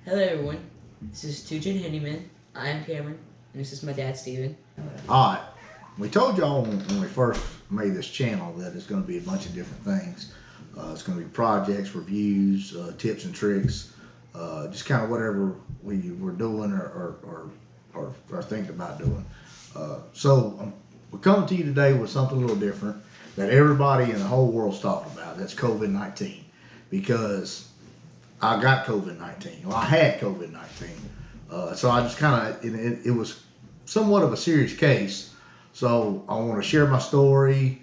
Hello everyone, this is Tujan Handyman. I am Cameron, and this is my dad, Steven. Alright, we told y'all when we first made this channel that it's going to be a bunch of different things. It's going to be projects, reviews, tips and tricks, just kind of whatever we were doing or thinking about doing. So we're coming to you today with something a little different that everybody in the whole world's talking about. That's COVID-19, because I got COVID-19. Well, I had COVID-19. So I just kind of, it was somewhat of a serious case. So I want to share my story.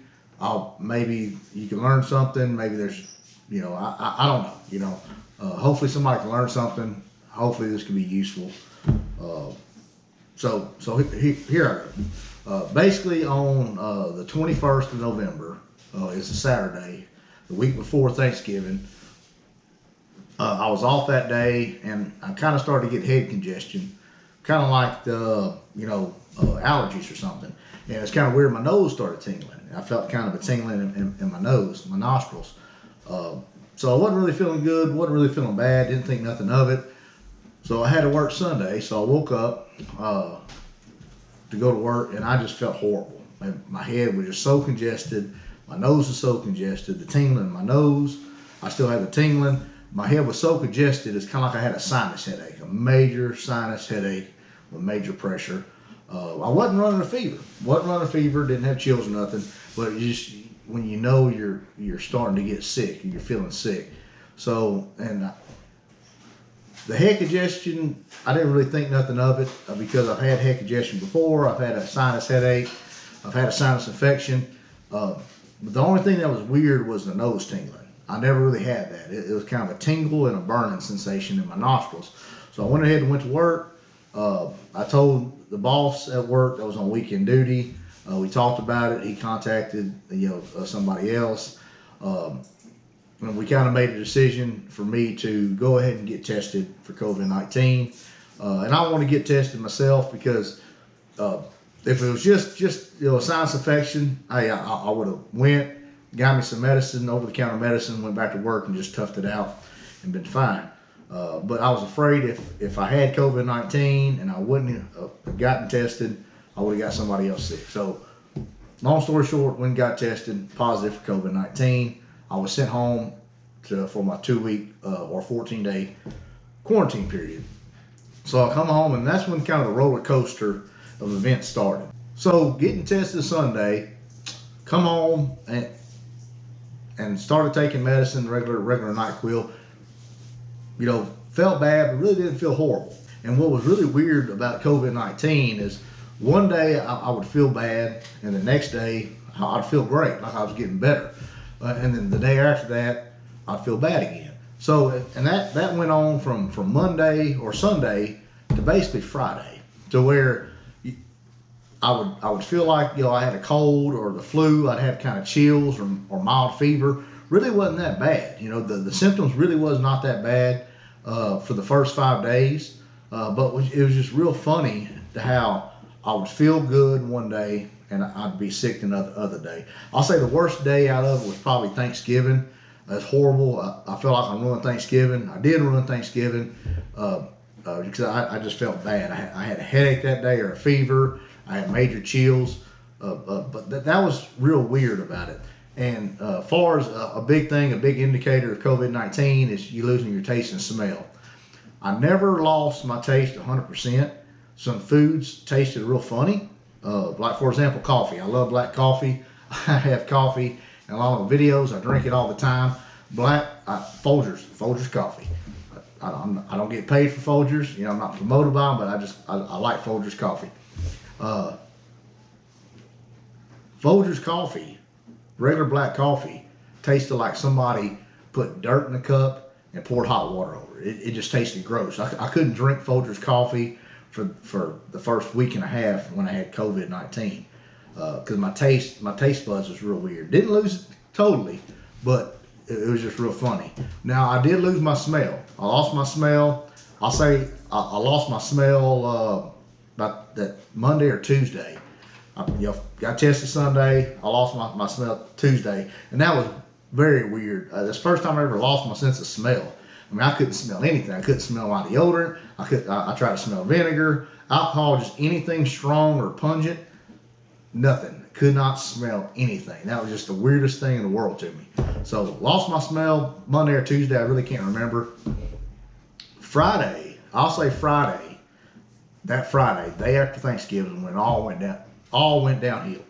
Maybe you can learn something. Maybe there's, I don't know, hopefully somebody can learn something. Hopefully this can be useful. So here I go. Basically on the 21st of November, it's a Saturday, the week before Thanksgiving. I was off that day, and I kind of started to get head congestion, kind of like the, allergies or something. And it's kind of weird. My nose started tingling. I felt kind of a tingling in my nose, my nostrils. So I wasn't really feeling good, wasn't really feeling bad, didn't think nothing of it. So I had to work Sunday, so I woke up to go to work, and I just felt horrible. My head was just so congested. My nose was so congested. The tingling in my nose, I still had the tingling. My head was so congested, it's kind of like I had a sinus headache, a major sinus headache with major pressure. I wasn't running a fever, didn't have chills or nothing, but it just, when you're starting to get sick, you're feeling sick. So, and the head congestion, I didn't really think nothing of it because I've had head congestion before. I've had a sinus headache. I've had a sinus infection. But the only thing that was weird was the nose tingling. I never really had that. It was kind of a tingle and a burning sensation in my nostrils. So I went ahead and went to work. I told the boss at work that was on weekend duty. We talked about it. He contacted somebody else. And we kind of made a decision for me to go ahead and get tested for COVID-19. And I want to get tested myself because if it was just a sinus infection, I would have went, got me some medicine, over-the-counter medicine, went back to work and just toughed it out and been fine. But I was afraid if I had COVID-19 and I wouldn't have gotten tested, I would have got somebody else sick. So long story short, when got tested positive for COVID-19, I was sent home for my 2-week or 14-day quarantine period. So I come home, and that's when kind of the roller coaster of events started. So getting tested Sunday, come home and started taking medicine, regular NyQuil. Felt bad, but really didn't feel horrible. And what was really weird about COVID-19 is one day I would feel bad, and the next day I'd feel great, like I was getting better. And then the day after that, I'd feel bad again. So, and that went on from Monday or Sunday to basically Friday, to where I would feel like I had a cold or the flu. I'd have kind of chills or mild fever. Really wasn't that bad. The symptoms really was not that bad for the first 5 days. But it was just real funny to how I would feel good one day and I'd be sick the other day. I'll say the worst day out of it was probably Thanksgiving. That's horrible. I felt like I ruined Thanksgiving. I did ruin Thanksgiving because I just felt bad. I had a headache that day or a fever. I had major chills. But that was real weird about it. And far as a big indicator of COVID-19 is you losing your taste and smell. I never lost my taste 100%. Some foods tasted real funny. Like, for example, coffee. I love black coffee. I have coffee in a lot of videos. I drink it all the time. Folgers coffee. I don't get paid for Folgers. I'm not promoted by them, but I like Folgers coffee. Folgers coffee, regular black coffee, tasted like somebody put dirt in a cup and poured hot water over it. It just tasted gross. I couldn't drink Folgers coffee for the first week and a half when I had COVID-19 because my taste buds was real weird. Didn't lose it totally, but it was just real funny. Now, I did lose my smell. I lost my smell. I'll say I lost my smell about that Monday or Tuesday. Got tested Sunday. I lost my smell Tuesday, and that was very weird. That's the first time I ever lost my sense of smell. I mean, I couldn't smell anything. I couldn't smell my deodorant. I tried to smell vinegar, alcohol, just anything strong or pungent. Nothing. Could not smell anything. That was just the weirdest thing in the world to me. So lost my smell Monday or Tuesday. I really can't remember. Friday, I'll say Friday. That Friday, day after Thanksgiving, when all went downhill,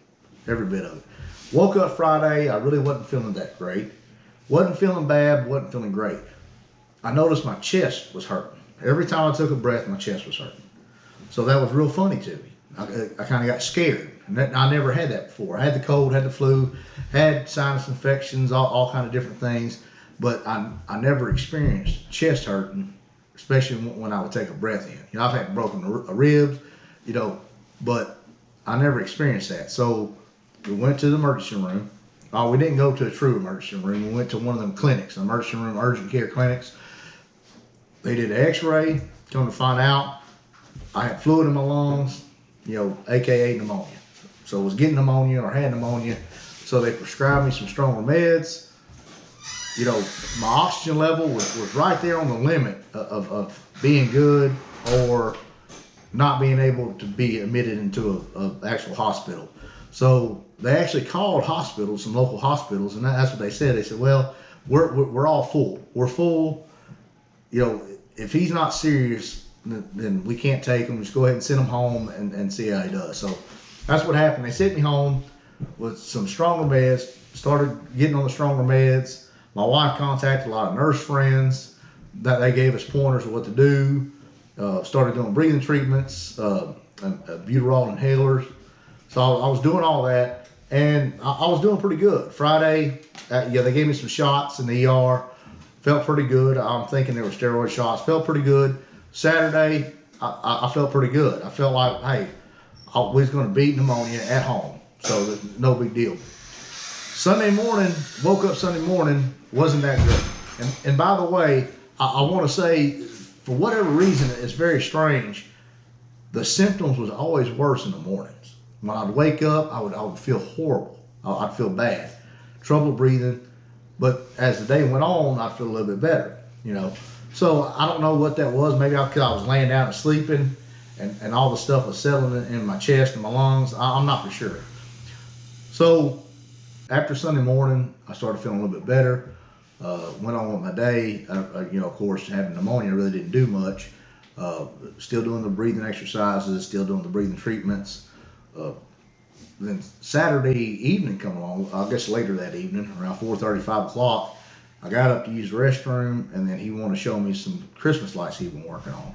every bit of it. Woke up Friday. I really wasn't feeling that great. Wasn't feeling bad. Wasn't feeling great. I noticed my chest was hurting. Every time I took a breath, my chest was hurting. So that was real funny to me. I kind of got scared. I never had that before. I had the cold, had the flu, had sinus infections, all kind of different things, but I never experienced chest hurting, especially when I would take a breath in. You know, I've had broken ribs, you know, but I never experienced that. So we went to the emergency room. We didn't go to a true emergency room. We went to one of them clinics, emergency room, urgent care clinics. They did an x-ray, come to find out I had fluid in my lungs, you know, AKA pneumonia. So I was getting pneumonia or had pneumonia. So they prescribed me some stronger meds. You know, my oxygen level was right there on the limit of being good or not being able to be admitted into an actual hospital. So they actually called hospitals, some local hospitals, and that's what they said. They said, well, we're all full. We're full. You know, if he's not serious, then we can't take him. Just go ahead and send him home and see how he does. So that's what happened. They sent me home with some stronger meds, started getting on the stronger meds. My wife contacted a lot of nurse friends that they gave us pointers of what to do. Started doing breathing treatments, and buterol inhalers. So I was doing all that, and I was doing pretty good. Friday, they gave me some shots in the ER. Felt pretty good. I'm thinking they were steroid shots. Felt pretty good. Saturday, I felt pretty good. I felt like, hey, we was going to beat pneumonia at home, so no big deal. Sunday morning, woke up Sunday morning, wasn't that good. And by the way, I want to say, for whatever reason, it's very strange. The symptoms was always worse in the mornings. When I'd wake up, I would feel horrible. I'd feel bad, trouble breathing. But as the day went on, I'd feel a little bit better, you know. So I don't know what that was. Maybe because I was laying down and sleeping, and all the stuff was settling in my chest and my lungs. I'm not for sure. So after Sunday morning, I started feeling a little bit better. Went on with my day. You know, of course, having pneumonia really didn't do much. Still doing the breathing exercises, still doing the breathing treatments. Then Saturday evening come along, I guess later that evening, around 4:30, 5 o'clock, I got up to use the restroom, and then he wanted to show me some Christmas lights he'd been working on.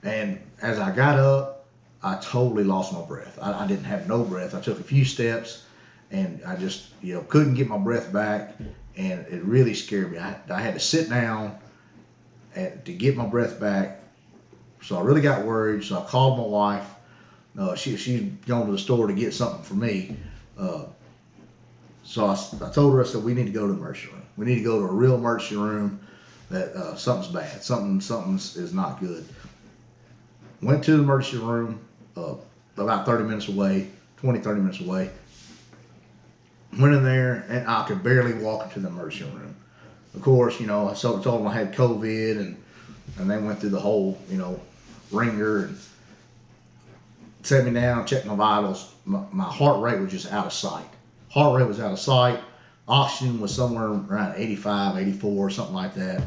And as I got up, I totally lost my breath. I didn't have no breath. I took a few steps, and I just, you know, couldn't get my breath back, and it really scared me. I had to sit down to get my breath back, so I really got worried. So I called my wife. She'd gone to the store to get something for me. So I told her, I said, we need to go to the emergency room. We need to go to a real emergency room. That something's bad. Something is not good. Went to the emergency room, about 30 minutes away, 30 minutes away. Went in there, and I could barely walk into the emergency room. Of course, you know, I told them I had COVID, and they went through the whole, you know, ringer and set me down, checked my vitals. My heart rate was just out of sight. Heart rate was out of sight. Oxygen was somewhere around 85, 84, something like that.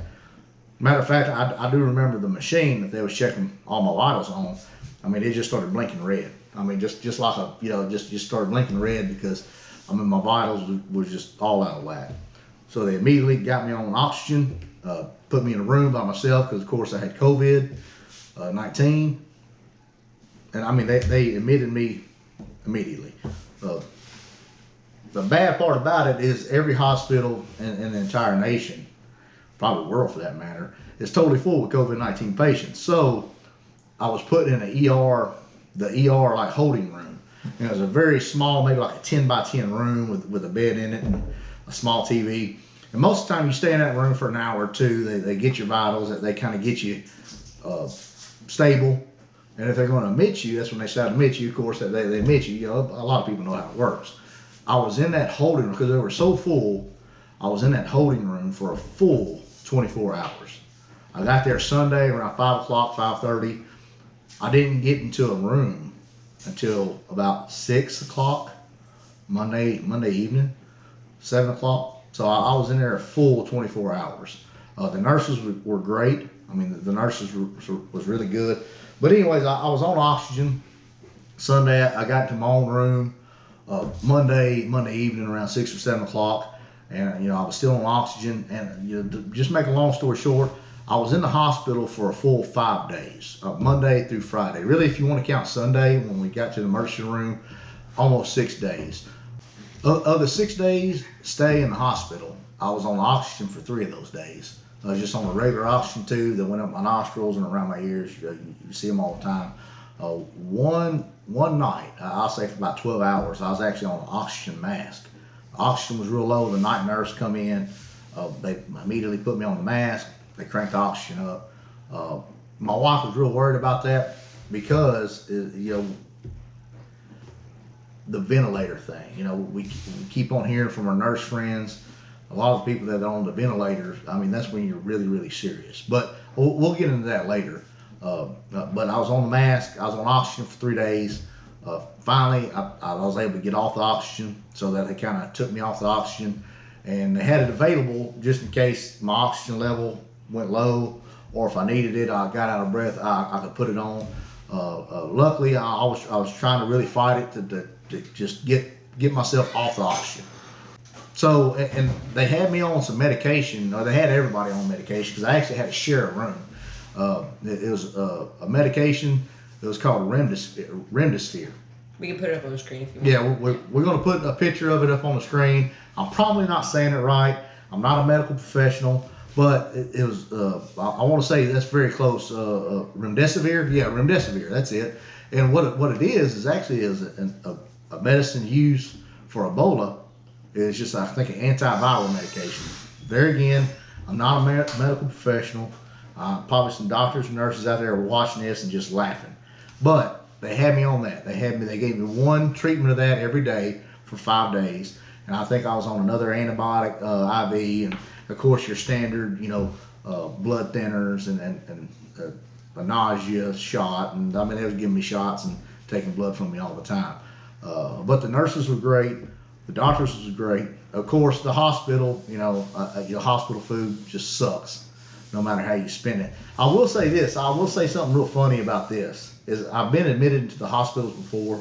Matter of fact, I do remember the machine that they was checking all my vitals on. I mean, it just started blinking red. I mean, just like a, you know, just started blinking red because, I mean, my vitals was just all out of whack. So they immediately got me on oxygen, put me in a room by myself because, of course, I had COVID-19. And I mean, they admitted me immediately. The bad part about it is every hospital in the entire nation, probably world for that matter, is totally full with COVID-19 patients. So I was put in the ER like holding room. And it was a very small, maybe like a 10 by 10 room with a bed in it and a small TV. And most of the time you stay in that room for an hour or two, they get your vitals, they kind of get you stable. And if they're going to admit you, that's when they start to admit you. Of course, they admit you. You know, a lot of people know how it works. I was in that holding room because they were so full. I was in that holding room for a full 24 hours. I got there Sunday around 5 o'clock, 5:30. I didn't get into a room until about 6 o'clock Monday evening, 7 o'clock. So I was in there a full 24 hours. The nurses were great. I mean, the nurses was really good. But anyways, I was on oxygen Sunday. I got into my own room Monday evening around 6 or 7 o'clock, and I was still on oxygen. And to just make a long story short, I was in the hospital for a full 5 days, Monday through Friday. Really, if you want to count Sunday when we got to the emergency room, almost 6 days. Of the 6 days stay in the hospital, I was on oxygen for 3 of those days. I was just on a regular oxygen tube that went up my nostrils and around my ears. You see them all the time. One night, I'll say for about 12 hours, I was actually on an oxygen mask. The oxygen was real low. The night nurse come in. They immediately put me on the mask. They cranked the oxygen up. My wife was real worried about that because, the ventilator thing. We keep on hearing from our nurse friends, a lot of people that are on the ventilators. I mean, that's when you're really, really serious. But we'll get into that later. But I was on the mask. I was on oxygen for 3 days. Finally, I was able to get off the oxygen, so that they kind of took me off the oxygen, and they had it available just in case my oxygen level went low, or if I needed it, I got out of breath, I could put it on. Luckily, I was trying to really fight it to just get myself off the oxygen. So, and they had me on some medication, or they had everybody on medication, because I actually had to share a room. It was a medication. It was called Remdesivir. We can put it up on the screen if you want. Yeah, we're going to put a picture of it up on the screen. I'm probably not saying it right. I'm not a medical professional, but it was, I want to say that's very close. Remdesivir? Yeah, Remdesivir, that's it. And what it is actually a medicine used for Ebola. It's just, I think, an antiviral medication. There again, I'm not a medical professional. Probably some doctors and nurses out there are watching this and just laughing. But they had me on that. They gave me one treatment of that every day for 5 days. And I think I was on another antibiotic IV, and of course your standard, blood thinners and a nausea shot. And I mean, they was giving me shots and taking blood from me all the time. But the nurses were great. The doctors was great. Of course, the hospital, hospital food just sucks, no matter how you spend it. I will say this. I will say something real funny about this. Is I've been admitted into the hospitals before,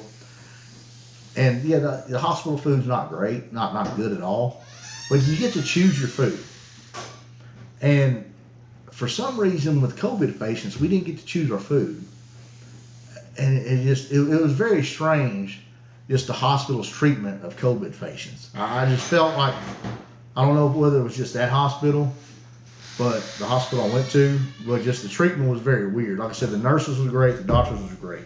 and yeah, the hospital food's not great, not good at all. But you get to choose your food. And for some reason, with COVID patients, we didn't get to choose our food, and it was very strange. Just the hospital's treatment of COVID patients. I just felt like, I don't know whether it was just that hospital, but the hospital I went to, but just the treatment was very weird. Like I said, the nurses was great, the doctors was great,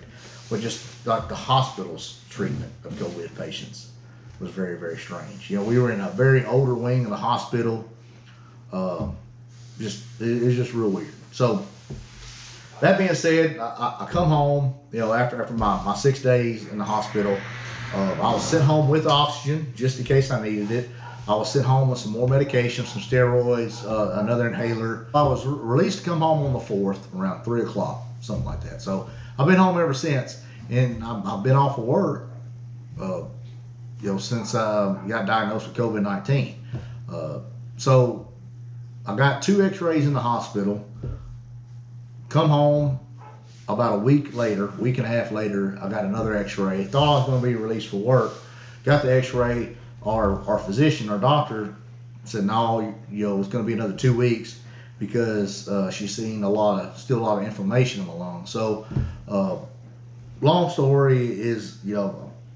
but just like the hospital's treatment of COVID patients was very, very strange. We were in a very older wing of the hospital. It was just real weird. So that being said, I come home, after my 6 days in the hospital. I was sent home with oxygen just in case I needed it. I was sent home with some more medication, some steroids, another inhaler. I was released to come home on the 4th around 3 o'clock, something like that. So I've been home ever since, and I've been off of work, since I got diagnosed with COVID-19. So I got 2 x-rays in the hospital, come home. About a week and a half later, I got another x-ray. Thought I was going to be released for work. Got the x-ray. Our physician, our doctor, said, no, it's going to be another 2 weeks because she's seeing still a lot of inflammation in my lungs. So, long story is,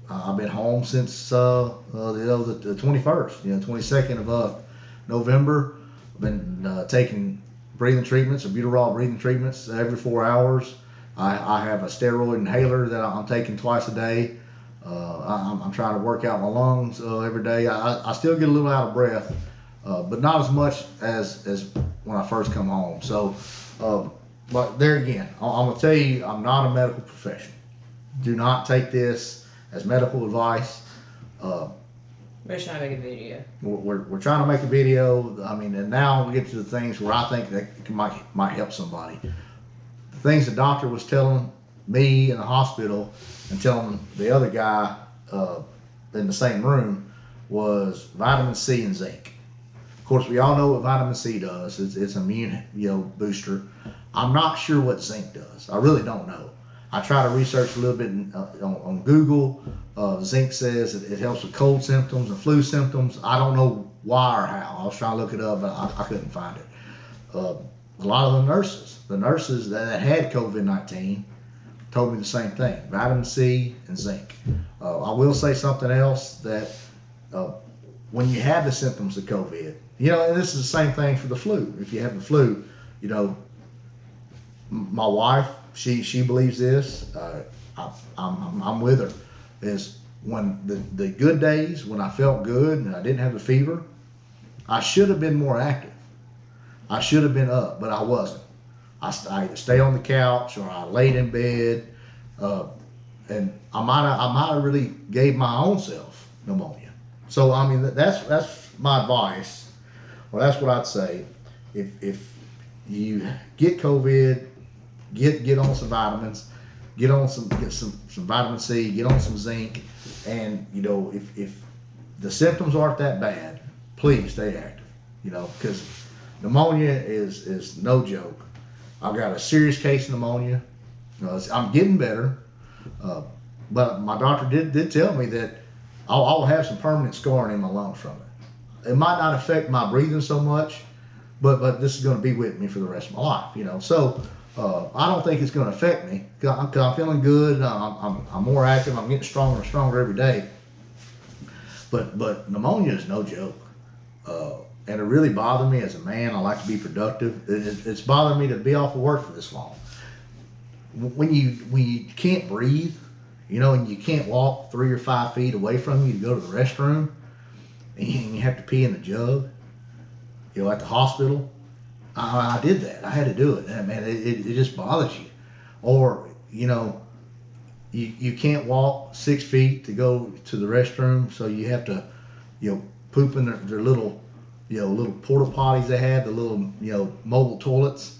I've been home since the 21st, 22nd of November. I've been taking breathing treatments, albuterol breathing treatments every 4 hours. I have a steroid inhaler that I'm taking twice a day. I'm trying to work out my lungs every day. I still get a little out of breath, but not as much as when I first come home. So, but there again, I'm going to tell you, I'm not a medical professional. Do not take this as medical advice. We're just trying to make a video. We're trying to make a video. I mean, and now we get to the things where I think that might help somebody. The things the doctor was telling me in the hospital and telling the other guy in the same room was vitamin C and zinc. Of course, we all know what vitamin C does. It's an immune booster. I'm not sure what zinc does. I really don't know. I try to research a little bit on Google. Zinc says it helps with cold symptoms and flu symptoms. I don't know why or how. I was trying to look it up, but I couldn't find it. A lot of the nurses that had COVID-19 told me the same thing, vitamin C and zinc. I will say something else, that when you have the symptoms of COVID, and this is the same thing for the flu. If you have the flu, my wife, she believes this. I'm with her. Is when the good days, when I felt good and I didn't have the fever, I should have been more active. I should have been up, but I wasn't. I either stayed on the couch or I laid in bed, and I might have really gave my own self pneumonia. So I mean, that's my advice, or that's what I'd say. If you get COVID, get on some vitamins, get some vitamin C, get on some zinc, and if the symptoms aren't that bad, please stay active. Because pneumonia is no joke. I've got a serious case of pneumonia. I'm getting better, but my doctor did tell me that I'll have some permanent scarring in my lungs from it. It might not affect my breathing so much, but this is going to be with me for the rest of my life. So I don't think it's going to affect me because I'm feeling good. I'm more active. I'm getting stronger and stronger every day. But pneumonia is no joke. And it really bothered me as a man. I like to be productive. It's bothered me to be off of work for this long. When you can't breathe, and you can't walk 3 or 5 feet away from you to go to the restroom, and you have to pee in the jug, at the hospital. I did that. I had to do it. And man, it just bothers you. Or, you can't walk 6 feet to go to the restroom, so you have to, poop in their little, little porta potties they have, the little, mobile toilets.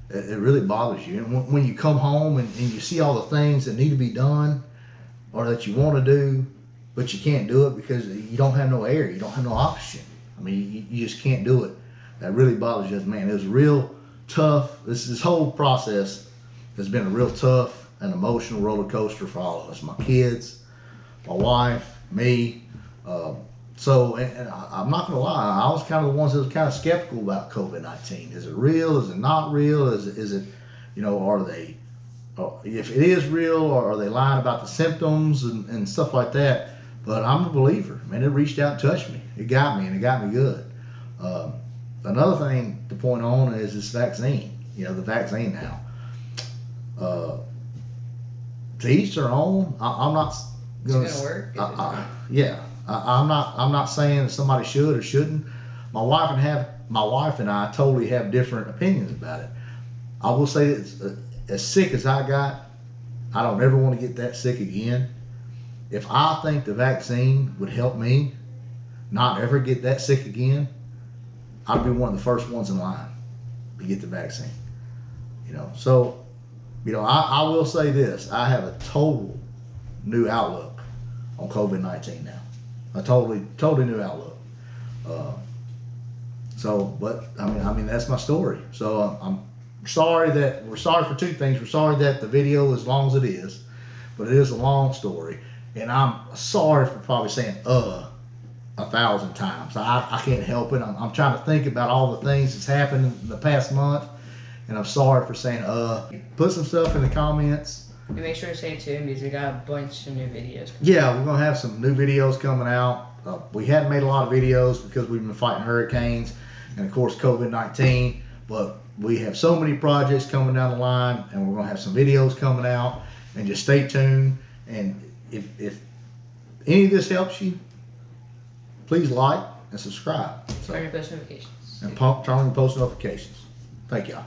It really bothers you. And when you come home and you see all the things that need to be done or that you want to do, but you can't do it because you don't have no air, you don't have no oxygen. I mean, you just can't do it. That really bothers you, man. It was real tough. This whole process has been a real tough and emotional roller coaster for all of us. My kids, my wife, me. And I'm not gonna lie, I was kind of the ones that was kind of skeptical about COVID-19. Is it real? Is it not real? Is it are they, if it is real, or are they lying about the symptoms and stuff like that? But I'm a believer, man. It reached out and touched me. It got me, and it got me good. Another thing to point on is this vaccine. The vaccine now. To each their own. I'm not. Is it gonna work? Yeah. I'm not saying that somebody should or shouldn't. My wife and I totally have different opinions about it. I will say that as sick as I got, I don't ever want to get that sick again. If I think the vaccine would help me not ever get that sick again, I'd be one of the first ones in line to get the vaccine. So, I will say this. I have a total new outlook on COVID-19 now. A totally new outlook. But I mean, that's my story. So I'm sorry we're sorry for two things. We're sorry that the video is as long as it is, but it is a long story. And I'm sorry for probably saying 1,000 times. I can't help it. I'm trying to think about all the things that's happened in the past month, and I'm sorry for saying Put some stuff in the comments. And make sure to stay tuned because we got a bunch of new videos. Yeah, we're gonna have some new videos coming out. We hadn't made a lot of videos because we've been fighting hurricanes and of course COVID-19, but we have so many projects coming down the line, and we're gonna have some videos coming out. And just stay tuned. And if any of this helps you, please like and subscribe. Turn on post notifications. And turn on post notifications. Thank y'all.